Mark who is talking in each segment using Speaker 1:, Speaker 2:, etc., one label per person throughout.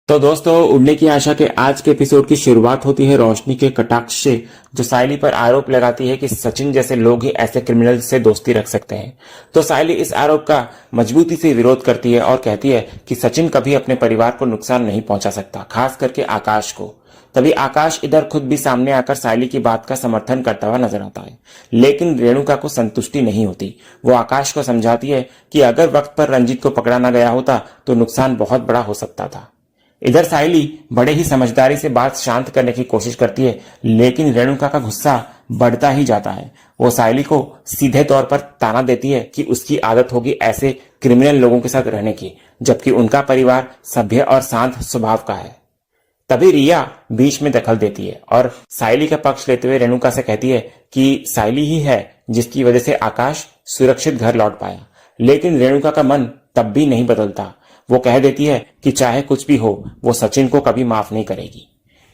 Speaker 1: तो दोस्तों, उड़ने की आशा के आज के एपिसोड की शुरुआत होती है रोशनी के कटाक्ष से, जो सायली पर आरोप लगाती है कि सचिन जैसे लोग ही ऐसे क्रिमिनल से दोस्ती रख सकते हैं। तो सायली इस आरोप का मजबूती से विरोध करती है और कहती है कि सचिन कभी अपने परिवार को नुकसान नहीं पहुंचा सकता, खास करके आकाश को। तभी आकाश इधर खुद भी सामने आकर सायली की बात का समर्थन करता हुआ नजर आता है, लेकिन रेणुका को संतुष्टि नहीं होती। वो आकाश को समझाती है कि अगर वक्त पर रंजीत को पकड़ा न गया होता तो नुकसान बहुत बड़ा हो सकता था। इधर सायली बड़े ही समझदारी से बात शांत करने की कोशिश करती है, लेकिन रेणुका का गुस्सा बढ़ता ही जाता है। वो सायली को सीधे तौर पर ताना देती है कि उसकी आदत होगी ऐसे क्रिमिनल लोगों के साथ रहने की, जबकि उनका परिवार सभ्य और शांत स्वभाव का है। तभी रिया बीच में दखल देती है और सायली का पक्ष लेते हुए रेणुका से कहती है कि सायली ही है जिसकी वजह से आकाश सुरक्षित घर लौट पाया। लेकिन रेणुका का मन तब भी नहीं बदलता। वो कह देती है कि चाहे कुछ भी हो, वो सचिन को कभी माफ नहीं करेगी।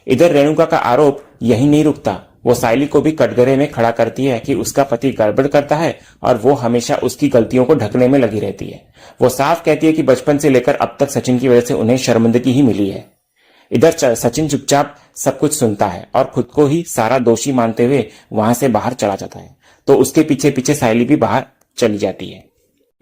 Speaker 1: इधर रेणुका का आरोप यही नहीं रुकता। वो सायली को भी कटघरे में खड़ा करती है कि उसका पति गड़बड़ करता है और वो हमेशा उसकी गलतियों को ढकने में लगी रहती है। वो साफ कहती है कि बचपन से लेकर अब तक सचिन की वजह से उन्हें शर्मिंदगी ही मिली है। इधर सचिन चुपचाप सब कुछ सुनता है और खुद को ही सारा दोषी मानते हुए वहां से बाहर चला जाता है। तो उसके पीछे पीछे सायली भी बाहर चली जाती है।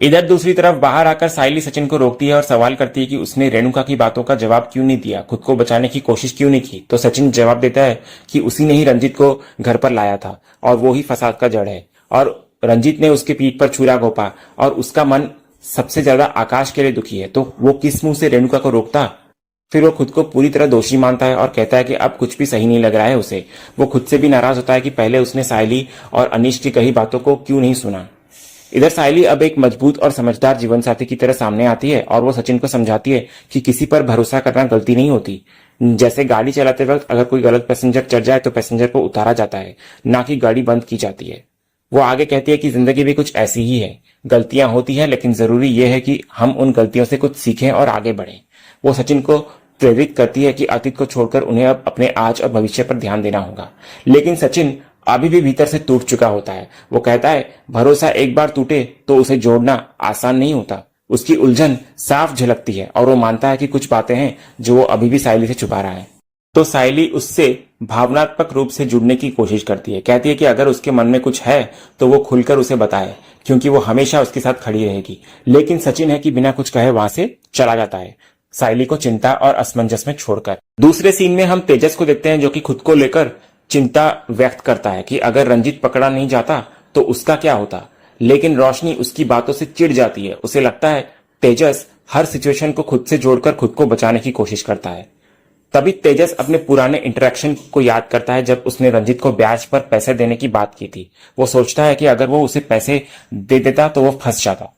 Speaker 1: इधर दूसरी तरफ बाहर आकर सायली सचिन को रोकती है और सवाल करती है कि उसने रेणुका की बातों का जवाब क्यों नहीं दिया, खुद को बचाने की कोशिश क्यों नहीं की। तो सचिन जवाब देता है कि उसी ने ही रंजीत को घर पर लाया था और वो ही फसाद का जड़ है, और रंजीत ने उसके पीठ पर छुरा घोंपा और उसका मन सबसे ज्यादा आकाश के लिए दुखी है। तो वो किस मुंह से रेणुका को रोकता। फिर वो खुद को पूरी तरह दोषी मानता है और कहता है कि अब कुछ भी सही नहीं लग रहा है उसे। वो खुद से भी नाराज होता है कि पहले उसने सायली और अनीश की कही बातों को क्यों नहीं सुना। इधर सायली अब एक मजबूत और समझदार जीवन साथी की तरह सामने आती है और वो सचिन को समझाती है कि किसी पर भरोसा करना गलती नहीं होती। जैसे गाड़ी चलाते वक्त अगर कोई गलत पैसेंजर चढ़ जाए तो पैसेंजर को उतारा जाता है, ना कि गाड़ी बंद की जाती है। वो आगे कहती है कि जिंदगी भी कुछ ऐसी ही है, गलतियां होती है, लेकिन जरूरी यह है कि हम उन गलतियों से कुछ सीखें और आगे बढ़ें। वो सचिन को प्रेरित करती है कि अतीत को छोड़कर उन्हें अब अपने आज और भविष्य पर ध्यान देना होगा। लेकिन सचिन अभी भी भीतर से टूट चुका होता है। वो कहता है भरोसा एक बार टूटे तो उसे जोड़ना आसान नहीं होता। उसकी उलझन साफ झलकती है और वो मानता है कि कुछ बातें हैं जो वो अभी भी सायली से छुपा रहा है। तो सायली उससे भावनात्मक रूप से जुड़ने की कोशिश करती है। कहती है कि अगर उसके मन में कुछ है तो वो खुलकर उसे बताए, क्योंकि वो हमेशा उसके साथ खड़ी रहेगी। लेकिन सचिन है कि बिना कुछ कहे वहां से चला जाता है, सायली को चिंता और असमंजस में छोड़कर। दूसरे सीन में हम तेजस को देखते हैं, जो कि खुद को लेकर चिंता व्यक्त करता है कि अगर रंजीत पकड़ा नहीं जाता तो उसका क्या होता। लेकिन रोशनी उसकी बातों से चिढ़ जाती है। उसे लगता है तेजस हर सिचुएशन को खुद से जोड़कर खुद को बचाने की कोशिश करता है। तभी तेजस अपने पुराने इंटरेक्शन को याद करता है जब उसने रंजीत को ब्याज पर पैसे देने की बात की थी। वो सोचता है कि अगर वो उसे पैसे दे देता तो वो फंस जाता।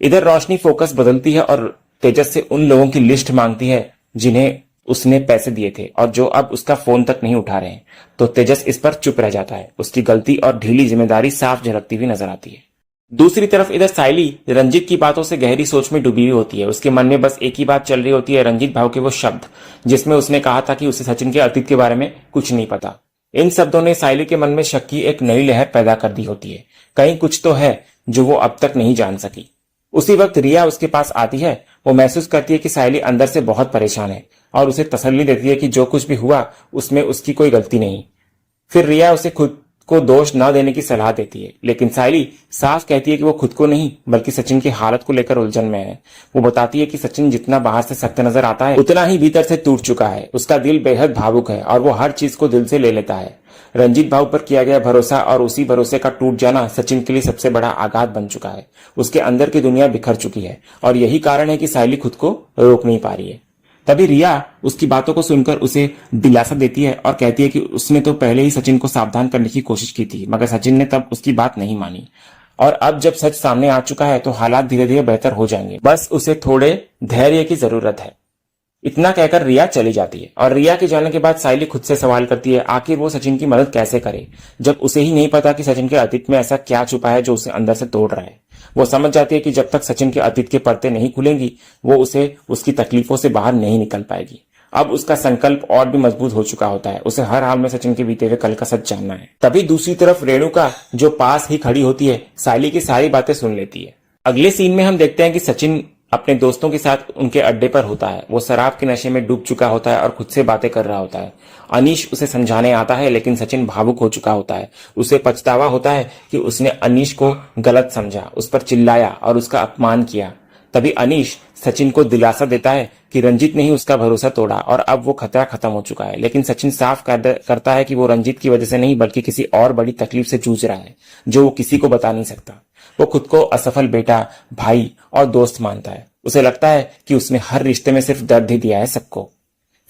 Speaker 1: इधर रोशनी फोकस बदलती है और तेजस से उन लोगों की लिस्ट मांगती है जिन्हें उसने पैसे दिए थे और जो अब उसका फोन तक नहीं उठा रहे हैं। तो तेजस इस पर चुप रह जाता है। उसकी गलती और ढीली जिम्मेदारी साफ झलकती हुई नजर आती है। दूसरी तरफ इधर सायली रंजीत की बातों से गहरी सोच में डूबी हुई होती है। उसके मन में बस एक ही बात चल रही होती है, रंजीत भाव के वो शब्द जिसमें उसने कहा था कि उसे सचिन के अतीत के बारे में कुछ नहीं पता। इन शब्दों ने सायली के मन में शक की एक नई लहर पैदा कर दी होती है। कहीं कुछ तो है जो वो अब तक नहीं जान सकी। उसी वक्त रिया उसके पास आती है। वो महसूस करती है कि सायली अंदर से बहुत परेशान है और उसे तसल्ली देती है कि जो कुछ भी हुआ उसमें उसकी कोई गलती नहीं। फिर रिया उसे खुद को दोष न देने की सलाह देती है, लेकिन सायली साफ कहती है कि वो खुद को नहीं बल्कि सचिन की हालत को लेकर उलझन में है। वो बताती है कि सचिन जितना बाहर से सख्त नजर आता है उतना ही भीतर से टूट चुका है। उसका दिल बेहद भावुक है और वो हर चीज को दिल से ले लेता है। रंजीत भाव पर किया गया भरोसा और उसी भरोसे का टूट जाना सचिन के लिए सबसे बड़ा आघात बन चुका है। उसके अंदर की दुनिया बिखर चुकी है और यही कारण है कि सायली खुद को रोक नहीं पा रही है। तभी रिया उसकी बातों को सुनकर उसे दिलासा देती है और कहती है कि उसने तो पहले ही सचिन को सावधान करने की कोशिश की थी, मगर सचिन ने तब उसकी बात नहीं मानी और अब जब सच सामने आ चुका है तो हालात धीरे धीरे बेहतर हो जाएंगे। बस उसे थोड़े धैर्य की जरूरत है। इतना कहकर रिया चली जाती है और रिया के जाने के बाद सायली खुद से सवाल करती है आखिर वो सचिन की मदद कैसे करे, जब उसे ही नहीं पता कि सचिन के अतीत में ऐसा क्या छुपा है जो उसे अंदर से तोड़ रहा है। वो समझ जाती है कि जब तक सचिन के अतीत के पर्दे नहीं खुलेंगी वो उसे उसकी तकलीफों से बाहर नहीं निकल पाएगी। अब उसका संकल्प और भी मजबूत हो चुका होता है। उसे हर हाल में सचिन के बीते हुए कल का सच जानना है। तभी दूसरी तरफ रेणुका जो पास ही खड़ी होती है सायली की सारी बातें सुन लेती है। अगले सीन में हम देखते हैं कि सचिन अपने दोस्तों के साथ उनके अड्डे पर होता है। वो शराब के नशे में डूब चुका होता है और खुद से बातें कर रहा होता है। अनीश उसे समझाने आता है, लेकिन सचिन भावुक हो चुका होता है। उसे पछतावा होता है कि उसने अनीश को गलत समझा, उस पर चिल्लाया और उसका अपमान किया। तभी अनीश सचिन को दिलासा देता है कि रंजीत ने ही उसका भरोसा तोड़ा और अब वो खतरा खत्म हो चुका है। लेकिन सचिन साफ करता है कि वो रंजीत की वजह से नहीं, बल्कि किसी और बड़ी तकलीफ से जूझ रहा है जो वो किसी को बता नहीं सकता। वो खुद को असफल बेटा, भाई और दोस्त मानता है। उसे लगता है कि उसने हर रिश्ते में सिर्फ दर्द ही दिया है सबको।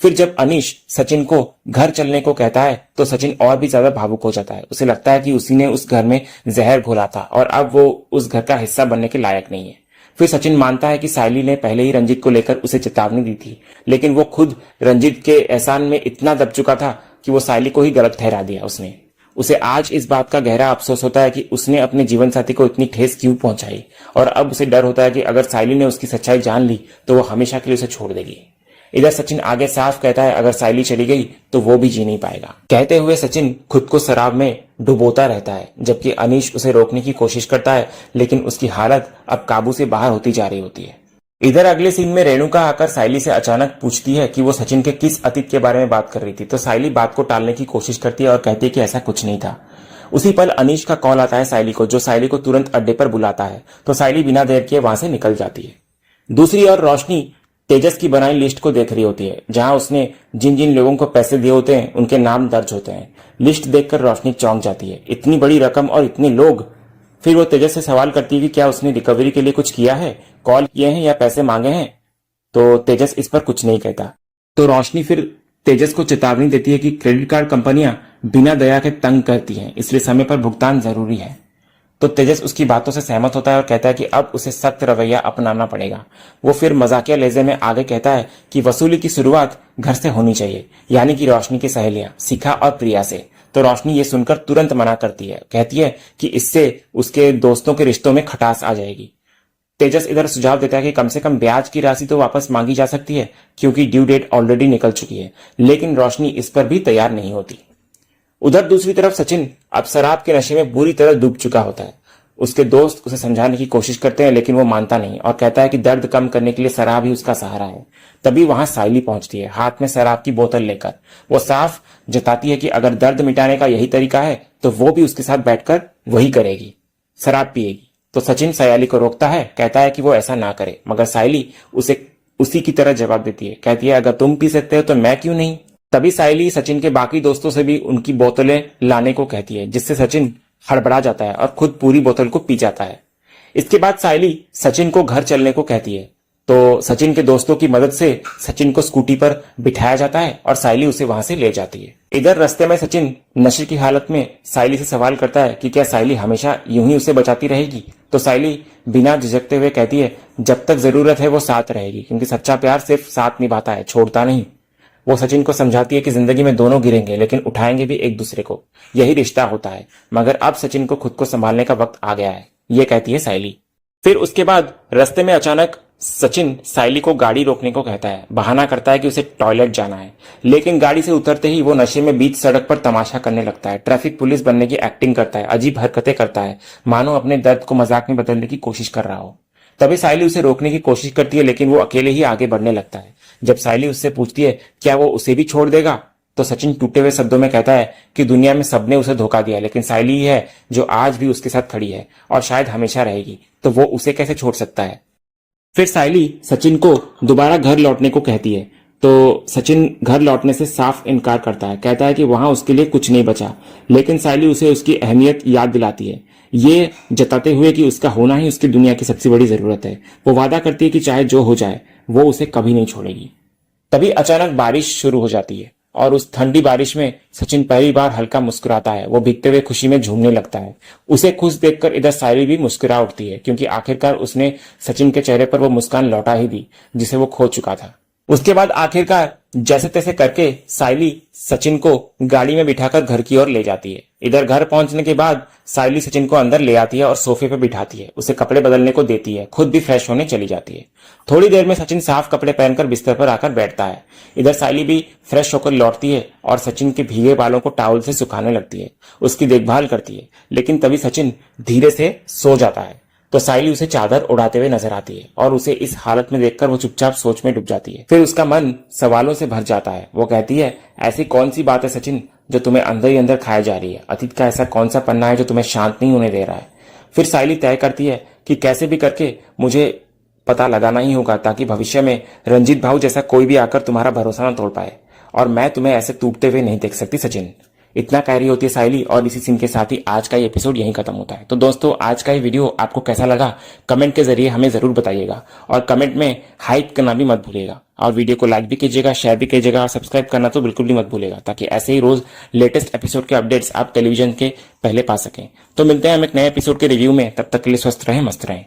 Speaker 1: फिर जब अनीश सचिन को घर चलने को कहता है तो सचिन और भी ज्यादा भावुक हो जाता है। उसे लगता है कि उसी ने उस घर में जहर घोला था और अब वो उस घर का हिस्सा बनने के लायक नहीं है। फिर सचिन मानता है कि सायली ने पहले ही रंजीत को लेकर उसे चेतावनी दी थी, लेकिन वो खुद रंजीत के एहसान में इतना दब चुका था कि वो सायली को ही गलत ठहरा दिया उसने। उसे आज इस बात का गहरा अफसोस होता है कि उसने अपने जीवन साथी को इतनी ठेस क्यों पहुंचाई, और अब उसे डर होता है कि अगर सायली ने उसकी सच्चाई जान ली तो वो हमेशा के लिए उसे छोड़ देगी। इधर सचिन आगे साफ कहता है अगर सायली चली गई तो वो भी जी नहीं पाएगा। कहते हुए सचिन खुद को शराब में डुबोता रहता है, जबकि अनीश उसे रोकने की कोशिश करता है, लेकिन उसकी हालत अब काबू से बाहर होती जा रही होती है। इधर अगले सीन में रेणुका आकर सायली से अचानक पूछती है कि वो सचिन के किस अतीत के बारे में बात कर रही थी, तो सायली बात को टालने की कोशिश करती है और कहती है कि ऐसा कुछ नहीं था। उसी पल अनीश का कॉल आता है सायली को, जो सायली को तुरंत अड्डे पर बुलाता है, तो सायली बिना देर किए वहां से निकल जाती है। दूसरी ओर रोशनी तेजस की बनाई लिस्ट को देख रही होती है, जहां उसने जिन जिन लोगों को पैसे दिए होते हैं उनके नाम दर्ज होते हैं। लिस्ट देखकर रोशनी चौंक जाती है, इतनी बड़ी रकम और इतने लोग। फिर वो तेजस से सवाल करती है कि क्या उसने रिकवरी के लिए कुछ किया है, कॉल किए हैं या पैसे मांगे हैं, तो तेजस इस पर कुछ नहीं कहता। तो रोशनी फिर तेजस को चेतावनी देती है कि क्रेडिट कार्ड कंपनियां बिना दया के तंग करती हैं, इसलिए समय पर भुगतान जरूरी है। तो तेजस उसकी बातों से सहमत होता है और कहता है कि अब उसे सख्त रवैया अपनाना पड़ेगा। वो फिर मजाकिया लहजे में आगे कहता है कि वसूली की शुरुआत घर से होनी चाहिए, यानी कि रोशनी की सहेलियां शिखा और प्रिया से। तो रोशनी ये सुनकर तुरंत मना करती है, कहती है कि इससे उसके दोस्तों के रिश्तों में खटास आ जाएगी। तेजस इधर सुझाव देता है कि कम से कम ब्याज की राशि तो वापस मांगी जा सकती है, क्योंकि ड्यू डेट ऑलरेडी निकल चुकी है, लेकिन रोशनी इस पर भी तैयार नहीं होती। उधर दूसरी तरफ सचिन अब शराब के नशे में बुरी तरह डूब चुका होता है। उसके दोस्त उसे समझाने की कोशिश करते हैं, लेकिन वो मानता नहीं और कहता है कि दर्द कम करने के लिए शराब ही उसका सहारा है। तभी वहां सायली पहुंचती है, हाथ में शराब की बोतल लेकर। वो साफ जताती है कि अगर दर्द मिटाने का यही तरीका है तो वो भी उसके साथ बैठकर वही करेगी, शराब पिएगी। तो सचिन सायली को रोकता है, कहता है कि वो ऐसा ना करे, मगर सायली उसे उसी की तरह जवाब देती है, कहती है अगर तुम पी सकते हो तो मैं क्यों नहीं। तभी सायली सचिन के बाकी दोस्तों से भी उनकी बोतलें लाने को कहती है, जिससे सचिन हड़बड़ा जाता है और खुद पूरी बोतल को पी जाता है। इसके बाद सायली सचिन को घर चलने को कहती है, तो सचिन के दोस्तों की मदद से सचिन को स्कूटी पर बिठाया जाता है और सायली उसे वहां से ले जाती है। इधर रास्ते में सचिन नशे की हालत में सायली से सवाल करता है कि क्या सायली हमेशा यूं ही उसे बचाती रहेगी, तो सायली बिना झिझकते हुए कहती है जब तक जरूरत है वो साथ रहेगी, क्योंकि सच्चा प्यार सिर्फ साथ निभाता है, छोड़ता नहीं। वो सचिन को समझाती है कि जिंदगी में दोनों गिरेंगे, लेकिन उठाएंगे भी एक दूसरे को, यही रिश्ता होता है, मगर अब सचिन को खुद को संभालने का वक्त आ गया है, ये कहती है सायली। फिर उसके बाद रास्ते में अचानक सचिन सायली को गाड़ी रोकने को कहता है, बहाना करता है कि उसे टॉयलेट जाना है, लेकिन गाड़ी से उतरते ही वो नशे में बीच सड़क पर तमाशा करने लगता है, ट्रैफिक पुलिस बनने की एक्टिंग करता है, अजीब हरकतें करता है, मानो अपने दर्द को मजाक में बदलने की कोशिश कर रहा हो। तभी सायली उसे रोकने की कोशिश करती है, लेकिन वो अकेले ही आगे बढ़ने लगता है। जब सायली उससे पूछती है क्या वो उसे भी छोड़ देगा, तो सचिन टूटे हुए शब्दों में कहता है कि दुनिया में सबने उसे धोखा दिया, लेकिन सायली ही है जो आज भी उसके साथ खड़ी है और शायद हमेशा रहेगी, तो वो उसे कैसे छोड़ सकता है। फिर सायली सचिन को दोबारा घर लौटने को कहती है, तो सचिन घर लौटने से साफ इनकार करता है, कहता है कि वहां उसके लिए कुछ नहीं बचा, लेकिन सायली उसे उसकी अहमियत याद दिलाती है, ये जताते हुए कि उसका होना ही उसकी दुनिया की सबसे बड़ी जरूरत है। वो वादा करती है कि चाहे जो हो जाए वो उसे कभी नहीं छोड़ेगी। तभी अचानक बारिश शुरू हो जाती है और उस ठंडी बारिश में सचिन पहली बार हल्का मुस्कुराता है। वो भीगते हुए खुशी में झूमने लगता है। उसे खुश देखकर इधर सायली भी मुस्कुरा उठती है, क्योंकि आखिरकार उसने सचिन के चेहरे पर वो मुस्कान लौटा ही दी जिसे वो खो चुका था। उसके बाद आखिरकार जैसे तैसे करके सायली सचिन को गाड़ी में बिठाकर घर की ओर ले जाती है। इधर घर पहुंचने के बाद सायली सचिन को अंदर ले आती है और सोफे पर बिठाती है, उसे कपड़े बदलने को देती है, खुद भी फ्रेश होने चली जाती है। थोड़ी देर में सचिन साफ कपड़े पहनकर बिस्तर पर आकर बैठता है। इधर सायली भी फ्रेश होकर लौटती है और सचिन के भीगे बालों को टॉवल से सुखाने लगती है, उसकी देखभाल करती है, लेकिन तभी सचिन धीरे से सो जाता है। तो साइली उसे चादर उड़ाते हुए नजर आती है और उसे इस हालत में देखकर वो चुपचाप सोच में डूब जाती है। फिर उसका मन सवालों से भर जाता है। वो कहती है, ऐसी कौन सी बात है सचिन जो तुम्हें अंदर ही अंदर खाए जा रही है? अतीत का ऐसा कौन सा पन्ना है जो तुम्हें शांत नहीं होने दे रहा है? फिर साइली तय करती है कि कैसे भी करके मुझे पता लगाना ही होगा, ताकि भविष्य में रंजीत भाऊ जैसा कोई भी आकर तुम्हारा भरोसा न तोड़ पाए, और मैं तुम्हें ऐसे टूटते हुए नहीं देख सकती सचिन। इतना कह रही होती है साइली, और इसी सीन के साथ ही आज का ये एपिसोड यहीं खत्म होता है। तो दोस्तों, आज का ये वीडियो आपको कैसा लगा कमेंट के जरिए हमें जरूर बताइएगा, और कमेंट में हाइप करना भी मत भूलिएगा, और वीडियो को लाइक भी कीजिएगा, शेयर भी कीजिएगा, और सब्सक्राइब करना तो बिल्कुल भी मत भूलिएगा, ताकि ऐसे ही रोज लेटेस्ट एपिसोड के अपडेट्स आप टेलीविजन के पहले पा सकें। तो मिलते हैं हम एक नए एपिसोड के रिव्यू में, तब तक के लिए स्वस्थ रहें, मस्त रहें।